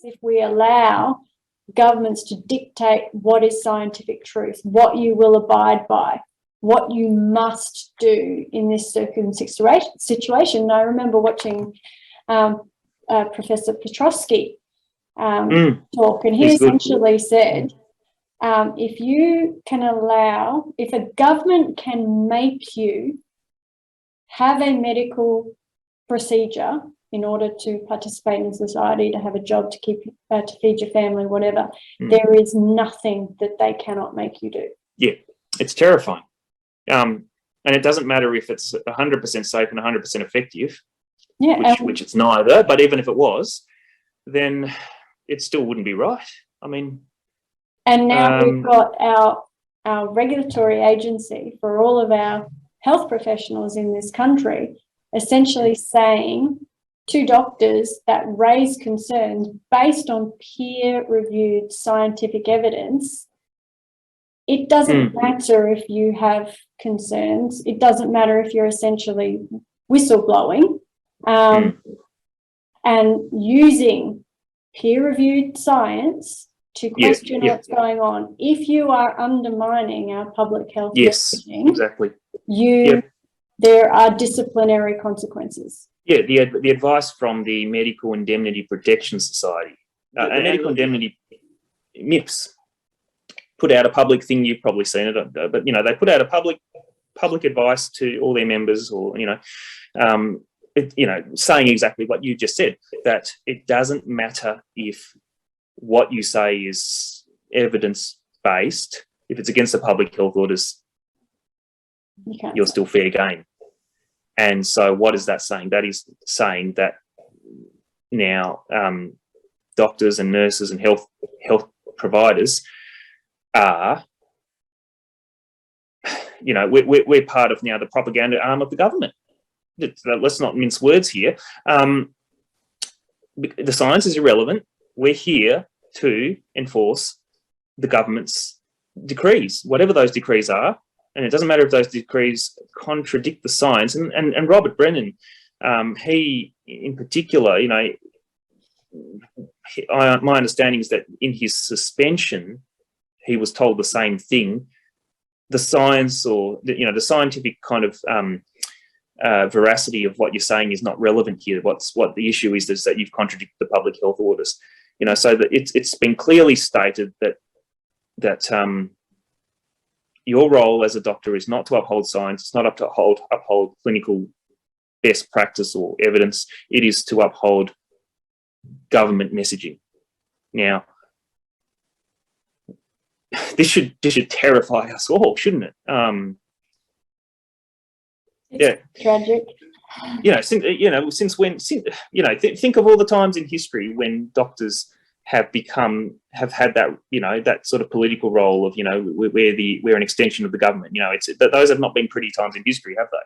if we allow governments to dictate what is scientific truth, what you will abide by, what you must do in this situation. I remember watching Professor Petrosky talk, and he essentially said, if a government can make you have a medical procedure in order to participate in society, to have a job, to feed your family, whatever, there is nothing that they cannot make you do. Yeah, it's terrifying. And it doesn't matter if it's 100% safe and 100% effective, which it's neither, but even if it was, then it still wouldn't be right. I mean... And now we've got our regulatory agency for all of our health professionals in this country essentially saying to doctors that raise concerns based on peer-reviewed scientific evidence, it doesn't matter if you have concerns. It doesn't matter if you're essentially whistleblowing and using peer-reviewed science to question what's going on. If you are undermining our public health messaging, exactly. There are disciplinary consequences. Yeah, the advice from the Medical Indemnity Protection Society, Medical Indemnity, MIPS, put out a public thing. You've probably seen it, but they put out a public advice to all their members, or saying exactly what you just said, that it doesn't matter if what you say is evidence-based. If it's against the public health orders, you're still fair game. And so what is that saying? That is saying that now doctors and nurses and health providers are, we're part of now the propaganda arm of the government. Let's not mince words here. The science is irrelevant. We're here to enforce the government's decrees, whatever those decrees are. And it doesn't matter if those decrees contradict the science. And Robert Brennan, he in particular, my understanding is that in his suspension, he was told the same thing. The science, or the scientific kind of veracity of what you're saying is not relevant here. What the issue is that you've contradicted the public health orders. So that it's been clearly stated that your role as a doctor is not to uphold science. It's not up to uphold clinical best practice or evidence. It is to uphold government messaging. Now, this should terrify us all, shouldn't it? It's tragic. Since when? Think of all the times in history when doctors have had that that sort of political role of we're an extension of the government. Those have not been pretty times in history, have they?